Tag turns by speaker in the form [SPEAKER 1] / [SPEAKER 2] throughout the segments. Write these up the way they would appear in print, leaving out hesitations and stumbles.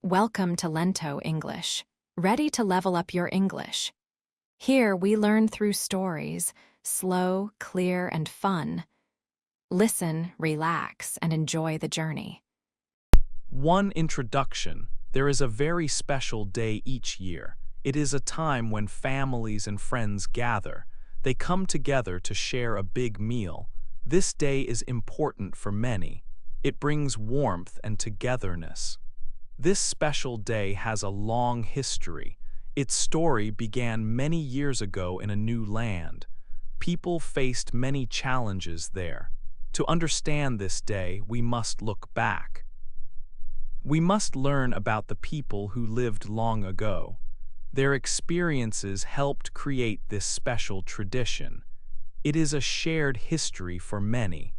[SPEAKER 1] Welcome to Lento English. Ready to level up your English? Here we learn through stories, slow, clear, and fun. Listen, relax, and enjoy the journey.
[SPEAKER 2] One introduction. There is a very special day each year. It is a time when families and friends gather. They come together to share a big meal. This day is important for many. It brings warmth and togetherness. This special day has a long history. Its story began many years ago in a new land. People faced many challenges there. To understand this day, we must look back. We must learn about the people who lived long ago. Their experiences helped create this special tradition. It is a shared history for many.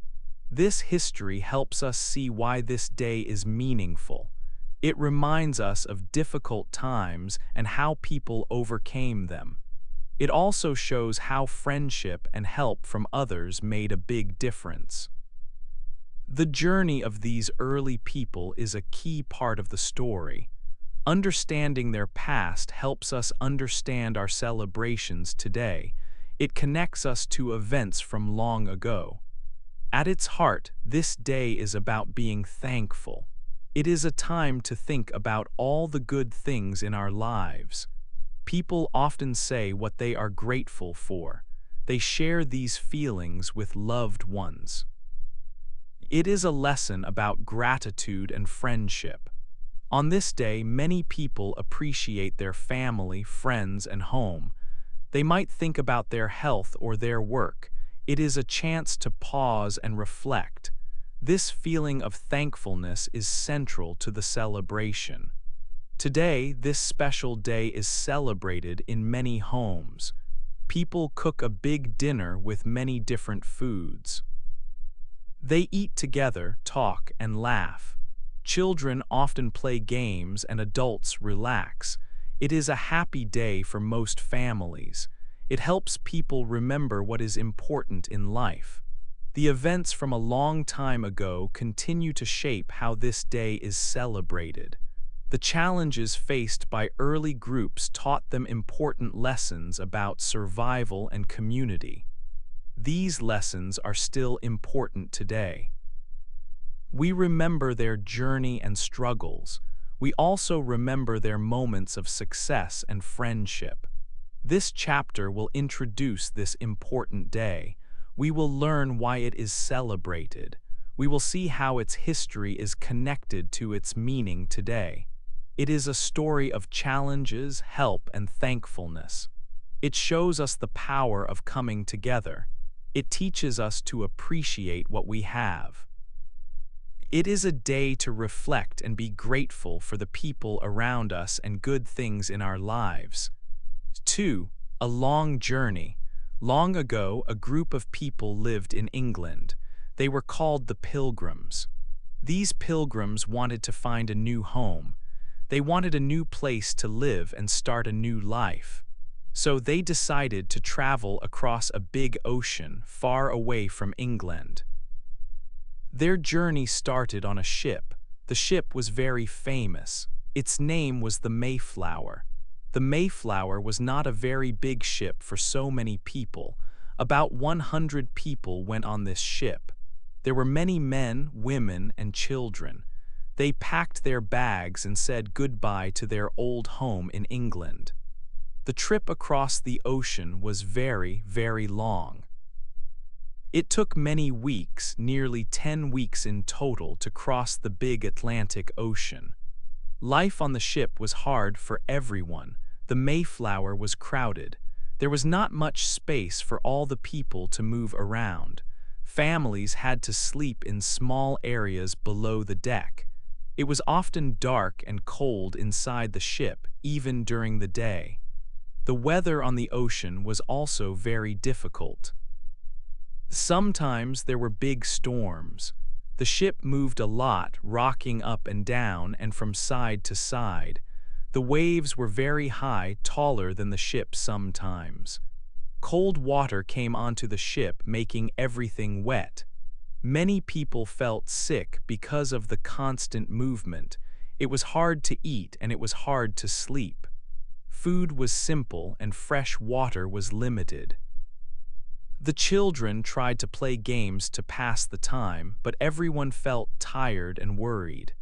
[SPEAKER 2] This history helps us see why this day is meaningful. It reminds us of difficult times and how people overcame them. It also shows how friendship and help from others made a big difference. The journey of these early people is a key part of the story. Understanding their past helps us understand our celebrations today. It connects us to events from long ago. At its heart, this day is about being thankful. It is a time to think about all the good things in our lives. People often say what they are grateful for. They share these feelings with loved ones. It is a lesson about gratitude and friendship. On this day, many people appreciate their family, friends, and home. They might think about their health or their work. It is a chance to pause and reflect. This feeling of thankfulness is central to the celebration. Today, this special day is celebrated in many homes. People cook a big dinner with many different foods. They eat together, talk, and laugh. Children often play games and adults relax. It is a happy day for most families. It helps people remember what is important in life. The events from a long time ago continue to shape how this day is celebrated. The challenges faced by early groups taught them important lessons about survival and community. These lessons are still important today. We remember their journey and struggles. We also remember their moments of success and friendship. This chapter will introduce this important day. We will learn why it is celebrated. We will see how its history is connected to its meaning today. It is a story of challenges, help, and thankfulness. It shows us the power of coming together. It teaches us to appreciate what we have. It is a day to reflect and be grateful for the people around us and good things in our lives. 2. A long journey. Long ago, a group of people lived in England. They were called the Pilgrims. These pilgrims wanted to find a new home. They wanted a new place to live and start a new life. So they decided to travel across a big ocean far away from England. Their journey started on a ship. The ship was very famous. Its name was the Mayflower. The Mayflower was not a very big ship for so many people. About 100 people went on this ship. There were many men, women, and children. They packed their bags and said goodbye to their old home in England. The trip across the ocean was very, very long. It took many weeks, nearly 10 weeks in total, to cross the big Atlantic Ocean. Life on the ship was hard for everyone. The Mayflower was crowded. There was not much space for all the people to move around. Families had to sleep in small areas below the deck. It was often dark and cold inside the ship, even during the day. The weather on the ocean was also very difficult. Sometimes there were big storms. The ship moved a lot, rocking up and down and from side to side. The waves were very high, taller than the ship sometimes. Cold water came onto the ship, making everything wet. Many people felt sick because of the constant movement. It was hard to eat and it was hard to sleep. Food was simple and fresh water was limited. The children tried to play games to pass the time, but everyone felt tired and worried.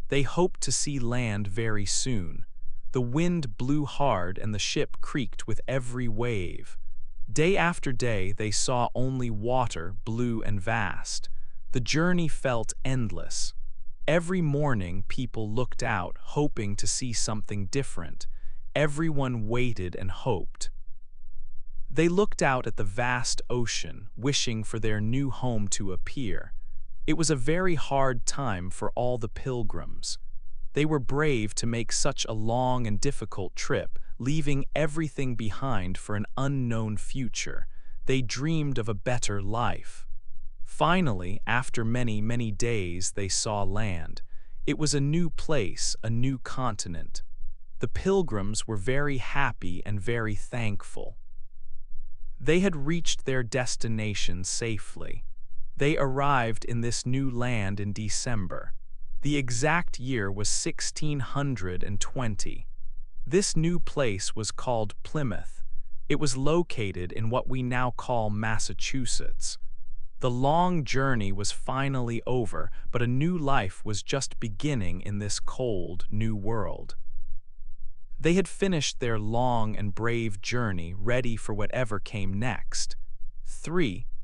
[SPEAKER 2] They hoped to see land very soon. The wind blew hard and the ship creaked with every wave. Day after day they saw only water, blue and vast. The journey felt endless. Every morning people looked out, hoping to see something different. Everyone waited and hoped. They looked out at the vast ocean, wishing for their new home to appear. It was a very hard time for all the pilgrims. They were brave to make such a long and difficult trip, leaving everything behind for an unknown future. They dreamed of a better life. Finally, after many, many days, they saw land. It was a new place, a new continent. The pilgrims were very happy and very thankful. They had reached their destination safely. They arrived in this new land in December. The exact year was 1620. This new place was called Plymouth. It was located in what we now call Massachusetts. The long journey was finally over, but a new life was just beginning in this cold, new world. They had finished their long and brave journey, ready for whatever came next.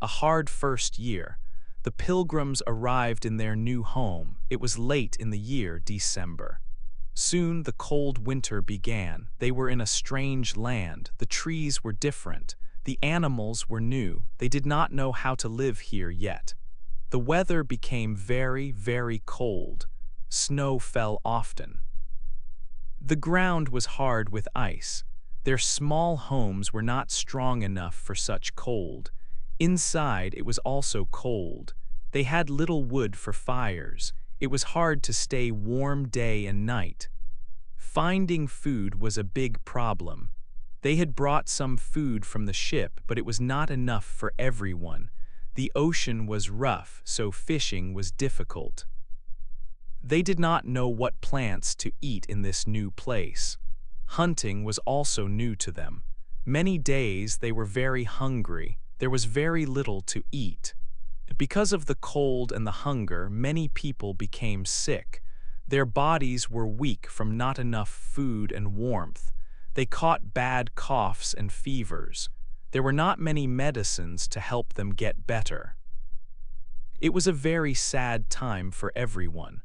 [SPEAKER 2] A hard first year. The pilgrims arrived in their new home. It was late in the year, December. Soon the cold winter began. They were in a strange land. The trees were different. The animals were new. They did not know how to live here yet. The weather became very, very cold. Snow fell often. The ground was hard with ice. Their small homes were not strong enough for such cold. Inside, it was also cold. They had little wood for fires. It was hard to stay warm day and night. Finding food was a big problem. They had brought some food from the ship, but it was not enough for everyone. The ocean was rough, so fishing was difficult. They did not know what plants to eat in this new place. Hunting was also new to them. Many days they were very hungry. There was very little to eat. Because of the cold and the hunger, many people became sick. Their bodies were weak from not enough food and warmth. They caught bad coughs and fevers. There were not many medicines to help them get better. It was a very sad time for everyone.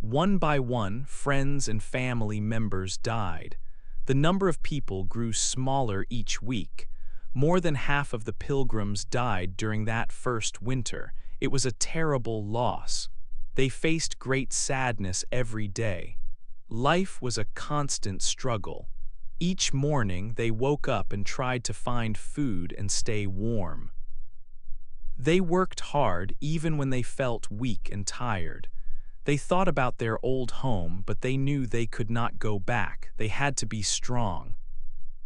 [SPEAKER 2] One by one, friends and family members died. The number of people grew smaller each week. More than half of the pilgrims died during that first winter. It was a terrible loss. They faced great sadness every day. Life was a constant struggle. Each morning they woke up and tried to find food and stay warm. They worked hard even when they felt weak and tired. They thought about their old home, but they knew they could not go back. They had to be strong.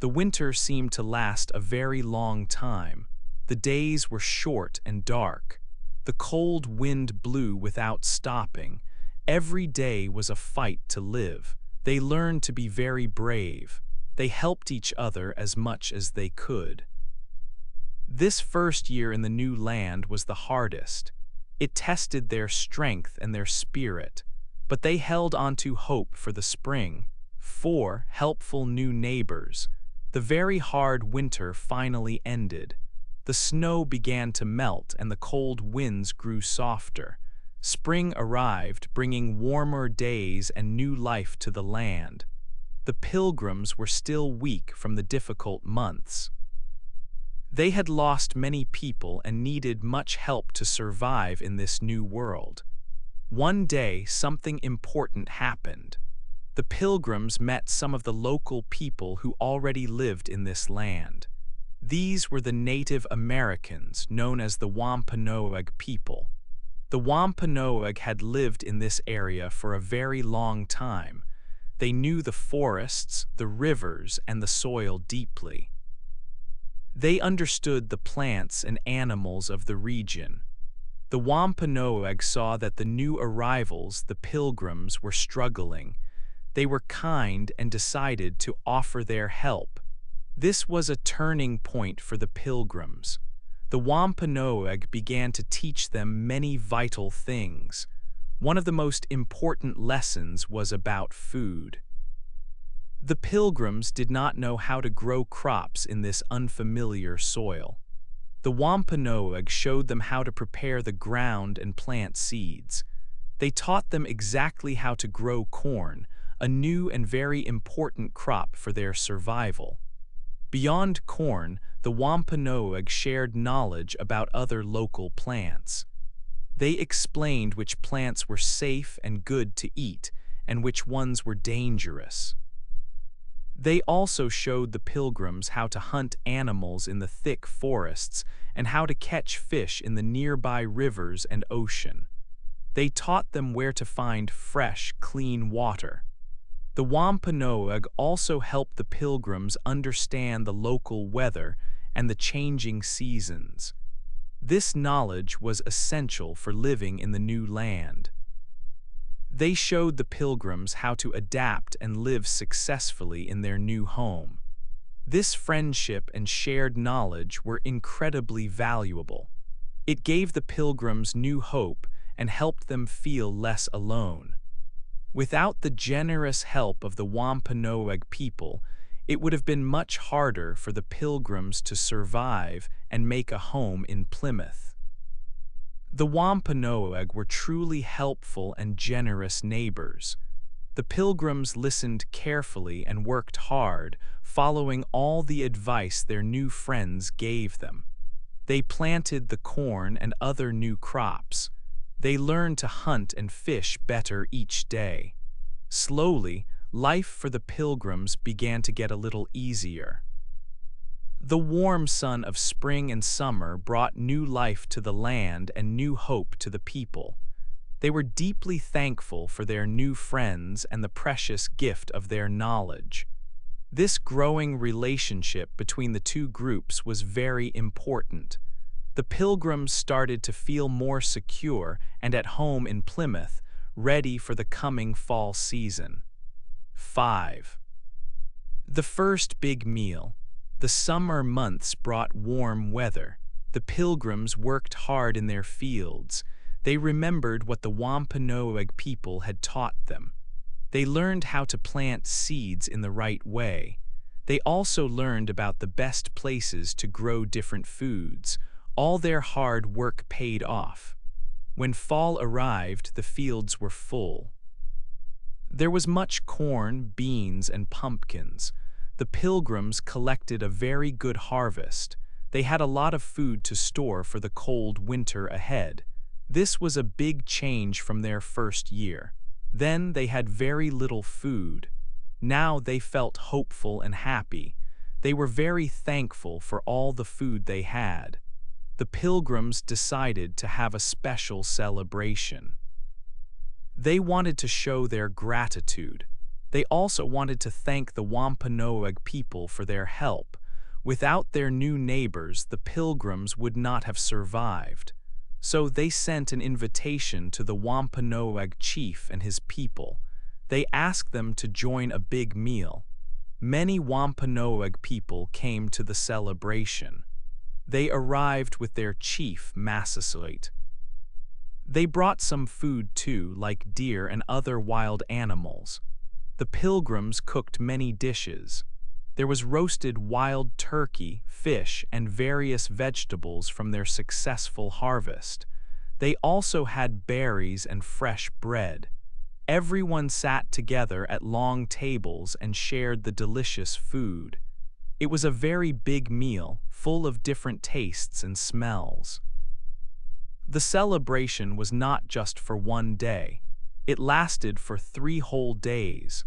[SPEAKER 2] The winter seemed to last a very long time. The days were short and dark. The cold wind blew without stopping. Every day was a fight to live. They learned to be very brave. They helped each other as much as they could. This first year in the new land was the hardest. It tested their strength and their spirit, but they held on to hope for the spring. 4 helpful new neighbors. The very hard winter finally ended. The snow began to melt and the cold winds grew softer. Spring arrived, bringing warmer days and new life to the land. The pilgrims were still weak from the difficult months. They had lost many people and needed much help to survive in this new world. One day, something important happened. The pilgrims met some of the local people who already lived in this land. These were the Native Americans, known as the Wampanoag people. The Wampanoag had lived in this area for a very long time. They knew the forests, the rivers, and the soil deeply. They understood the plants and animals of the region. The Wampanoag saw that the new arrivals, the pilgrims, were struggling. They were kind and decided to offer their help. This was a turning point for the pilgrims. The Wampanoag began to teach them many vital things. One of the most important lessons was about food. The pilgrims did not know how to grow crops in this unfamiliar soil. The Wampanoag showed them how to prepare the ground and plant seeds. They taught them exactly how to grow corn, a new and very important crop for their survival. Beyond corn, the Wampanoag shared knowledge about other local plants. They explained which plants were safe and good to eat, and which ones were dangerous. They also showed the pilgrims how to hunt animals in the thick forests and how to catch fish in the nearby rivers and ocean. They taught them where to find fresh, clean water. The Wampanoag also helped the pilgrims understand the local weather and the changing seasons. This knowledge was essential for living in the new land. They showed the pilgrims how to adapt and live successfully in their new home. This friendship and shared knowledge were incredibly valuable. It gave the pilgrims new hope and helped them feel less alone. Without the generous help of the Wampanoag people, it would have been much harder for the pilgrims to survive and make a home in Plymouth. The Wampanoag were truly helpful and generous neighbors. The pilgrims listened carefully and worked hard, following all the advice their new friends gave them. They planted the corn and other new crops. They learned to hunt and fish better each day. Slowly, life for the pilgrims began to get a little easier. The warm sun of spring and summer brought new life to the land and new hope to the people. They were deeply thankful for their new friends and the precious gift of their knowledge. This growing relationship between the two groups was very important. The pilgrims started to feel more secure and at home in Plymouth, ready for the coming fall season. 5. The first big meal. The summer months brought warm weather. The pilgrims worked hard in their fields. They remembered what the Wampanoag people had taught them. They learned how to plant seeds in the right way. They also learned about the best places to grow different foods. All their hard work paid off. When fall arrived, the fields were full. There was much corn, beans, and pumpkins. The pilgrims collected a very good harvest. They had a lot of food to store for the cold winter ahead. This was a big change from their first year. Then they had very little food. Now they felt hopeful and happy. They were very thankful for all the food they had. The pilgrims decided to have a special celebration. They wanted to show their gratitude. They also wanted to thank the Wampanoag people for their help. Without their new neighbors, the pilgrims would not have survived. So they sent an invitation to the Wampanoag chief and his people. They asked them to join a big meal. Many Wampanoag people came to the celebration. They arrived with their chief, Massasoit. They brought some food too, like deer and other wild animals. The pilgrims cooked many dishes. There was roasted wild turkey, fish, and various vegetables from their successful harvest. They also had berries and fresh bread. Everyone sat together at long tables and shared the delicious food. It was a very big meal, full of different tastes and smells. The celebration was not just for one day. It lasted for 3 whole days.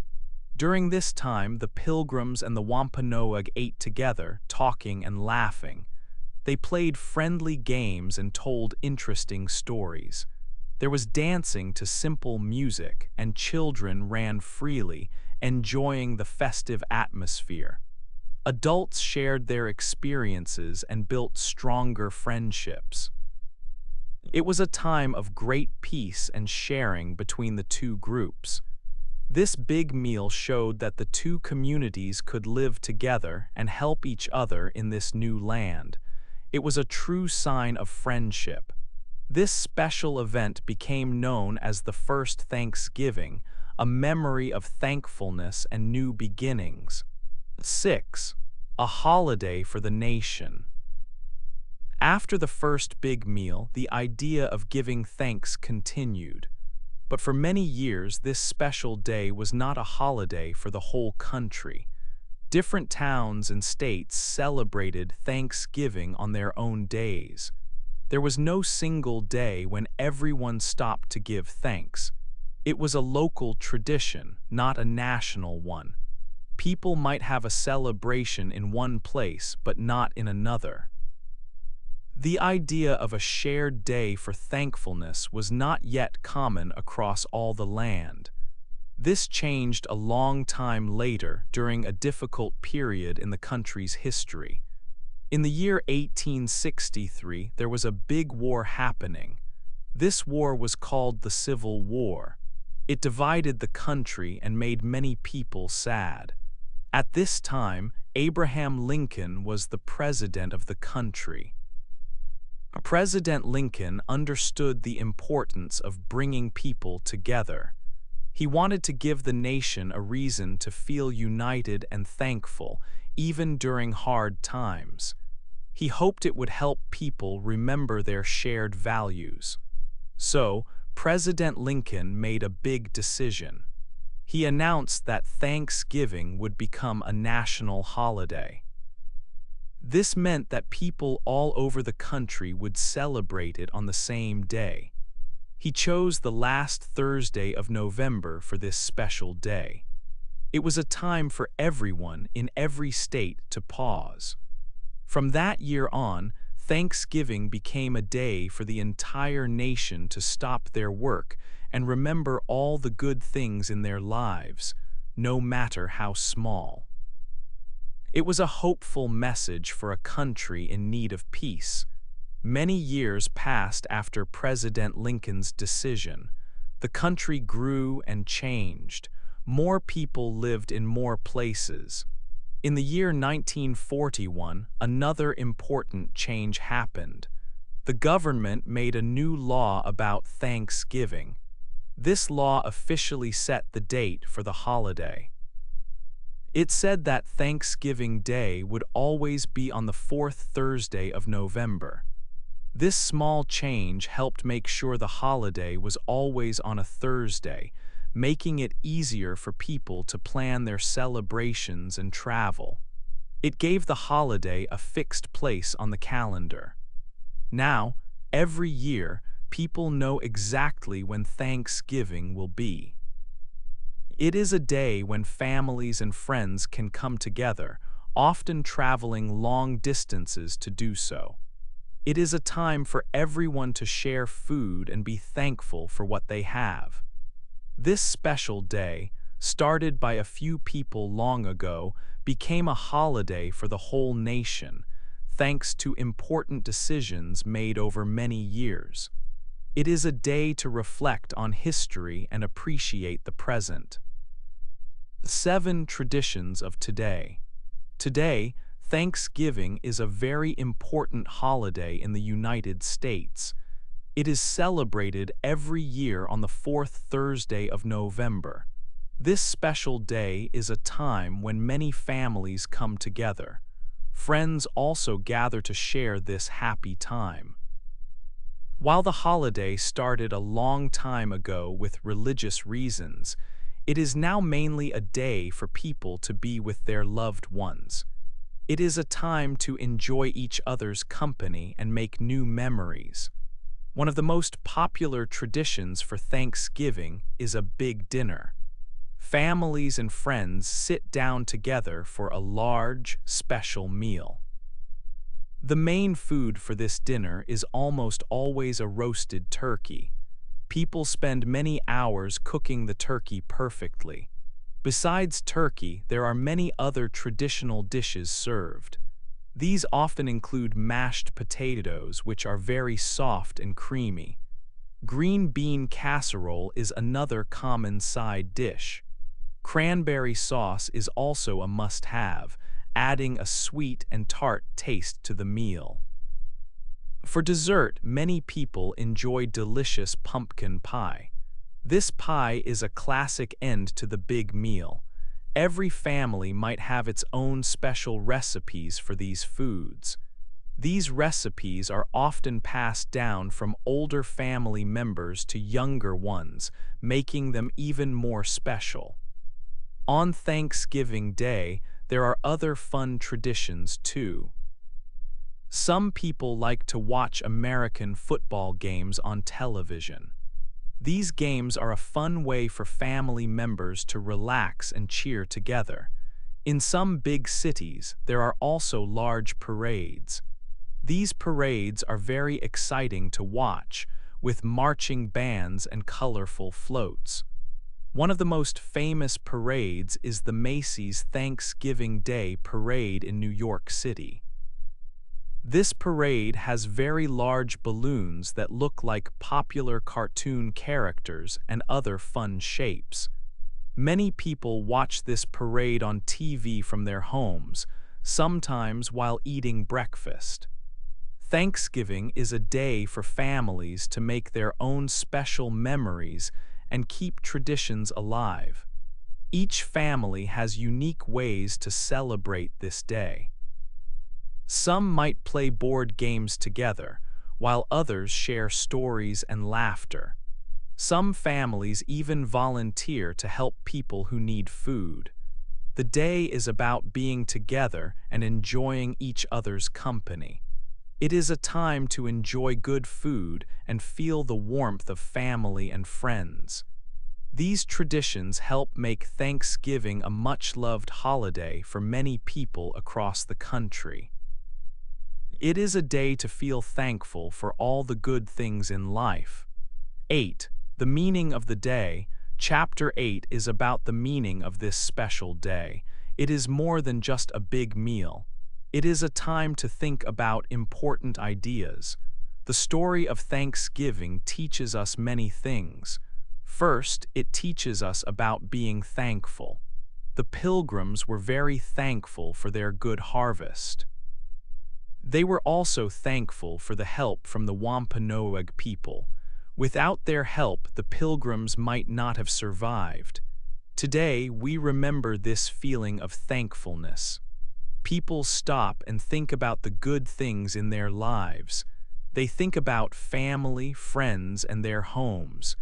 [SPEAKER 2] During this time, the pilgrims and the Wampanoag ate together, talking and laughing. They played friendly games and told interesting stories. There was dancing to simple music, and children ran freely, enjoying the festive atmosphere. Adults shared their experiences and built stronger friendships. It was a time of great peace and sharing between the two groups. This big meal showed that the two communities could live together and help each other in this new land. It was a true sign of friendship. This special event became known as the first Thanksgiving, a memory of thankfulness and new beginnings. 6. A holiday for the nation. After the first big meal, the idea of giving thanks continued. But for many years, this special day was not a holiday for the whole country. Different towns and states celebrated Thanksgiving on their own days. There was no single day when everyone stopped to give thanks. It was a local tradition, not a national one. People might have a celebration in one place, but not in another. The idea of a shared day for thankfulness was not yet common across all the land. This changed a long time later during a difficult period in the country's history. In the year 1863, there was a big war happening. This war was called the Civil War. It divided the country and made many people sad. At this time, Abraham Lincoln was the president of the country. President Lincoln understood the importance of bringing people together. He wanted to give the nation a reason to feel united and thankful, even during hard times. He hoped it would help people remember their shared values. So, President Lincoln made a big decision. He announced that Thanksgiving would become a national holiday. This meant that people all over the country would celebrate it on the same day. He chose the last Thursday of November for this special day. It was a time for everyone in every state to pause. From that year on, Thanksgiving became a day for the entire nation to stop their work and remember all the good things in their lives, no matter how small. It was a hopeful message for a country in need of peace. Many years passed after President Lincoln's decision. The country grew and changed. More people lived in more places. In the year 1941, another important change happened. The government made a new law about Thanksgiving. This law officially set the date for the holiday. It said that Thanksgiving Day would always be on the fourth Thursday of November. This small change helped make sure the holiday was always on a Thursday, making it easier for people to plan their celebrations and travel. It gave the holiday a fixed place on the calendar. Now, every year, people know exactly when Thanksgiving will be. It is a day when families and friends can come together, often traveling long distances to do so. It is a time for everyone to share food and be thankful for what they have. This special day, started by a few people long ago, became a holiday for the whole nation, thanks to important decisions made over many years. It is a day to reflect on history and appreciate the present. 7 traditions of today. Today, Thanksgiving is a very important holiday in the United States. It is celebrated every year on the fourth Thursday of November. This special day is a time when many families come together. Friends also gather to share this happy time. While the holiday started a long time ago with religious reasons, it is now mainly a day for people to be with their loved ones. It is a time to enjoy each other's company and make new memories. One of the most popular traditions for Thanksgiving is a big dinner. Families and friends sit down together for a large, special meal. The main food for this dinner is almost always a roasted turkey. People spend many hours cooking the turkey perfectly. Besides turkey, there are many other traditional dishes served. These often include mashed potatoes, which are very soft and creamy. Green bean casserole is another common side dish. Cranberry sauce is also a must-have, adding a sweet and tart taste to the meal. For dessert, many people enjoy delicious pumpkin pie. This pie is a classic end to the big meal. Every family might have its own special recipes for these foods. These recipes are often passed down from older family members to younger ones, making them even more special. On Thanksgiving Day, there are other fun traditions too. Some people like to watch American football games on television. These games are a fun way for family members to relax and cheer together. In some big cities, there are also large parades. These parades are very exciting to watch, with marching bands and colorful floats. One of the most famous parades is the Macy's Thanksgiving Day Parade in New York City. This parade has very large balloons that look like popular cartoon characters and other fun shapes. Many people watch this parade on TV from their homes, sometimes while eating breakfast. Thanksgiving is a day for families to make their own special memories and keep traditions alive. Each family has unique ways to celebrate this day. Some might play board games together, while others share stories and laughter. Some families even volunteer to help people who need food. The day is about being together and enjoying each other's company. It is a time to enjoy good food and feel the warmth of family and friends. These traditions help make Thanksgiving a much-loved holiday for many people across the country. It is a day to feel thankful for all the good things in life. 8. The meaning of the day. Chapter 8 is about the meaning of this special day. It is more than just a big meal. It is a time to think about important ideas. The story of Thanksgiving teaches us many things. First, it teaches us about being thankful. The pilgrims were very thankful for their good harvest. They were also thankful for the help from the Wampanoag people. Without their help, the pilgrims might not have survived. Today, we remember this feeling of thankfulness. People stop and think about the good things in their lives. They think about family, friends, and their homes.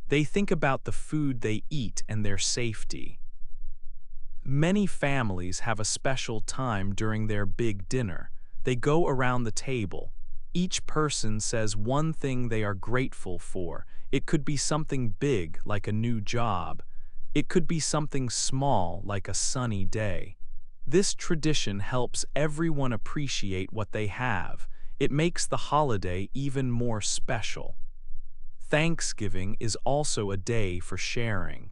[SPEAKER 2] They think about the food they eat and their safety. Many families have a special time during their big dinner. They go around the table. Each person says one thing they are grateful for. It could be something big, like a new job. It could be something small, like a sunny day. This tradition helps everyone appreciate what they have. It makes the holiday even more special. Thanksgiving is also a day for sharing.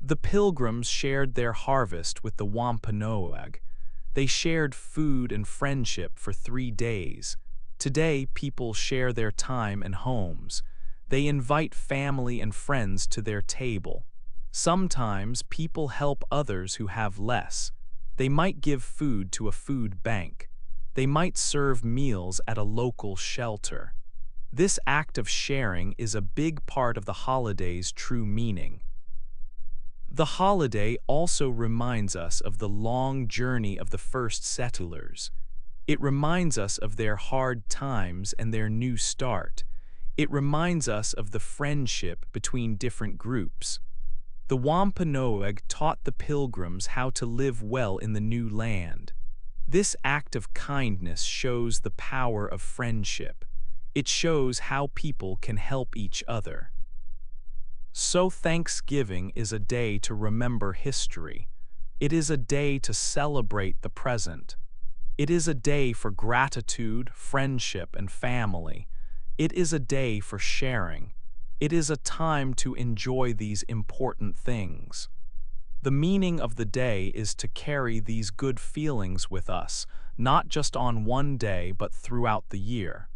[SPEAKER 2] The pilgrims shared their harvest with the Wampanoag. They shared food and friendship for 3 days. Today, people share their time and homes. They invite family and friends to their table. Sometimes people help others who have less. They might give food to a food bank. They might serve meals at a local shelter. This act of sharing is a big part of the holiday's true meaning. The holiday also reminds us of the long journey of the first settlers. It reminds us of their hard times and their new start. It reminds us of the friendship between different groups. The Wampanoag taught the pilgrims how to live well in the new land. This act of kindness shows the power of friendship. It shows how people can help each other. So Thanksgiving is a day to remember history. It is a day to celebrate the present. It is a day for gratitude, friendship, and family. It is a day for sharing. It is a time to enjoy these important things. The meaning of the day is to carry these good feelings with us, not just on one day but throughout the year.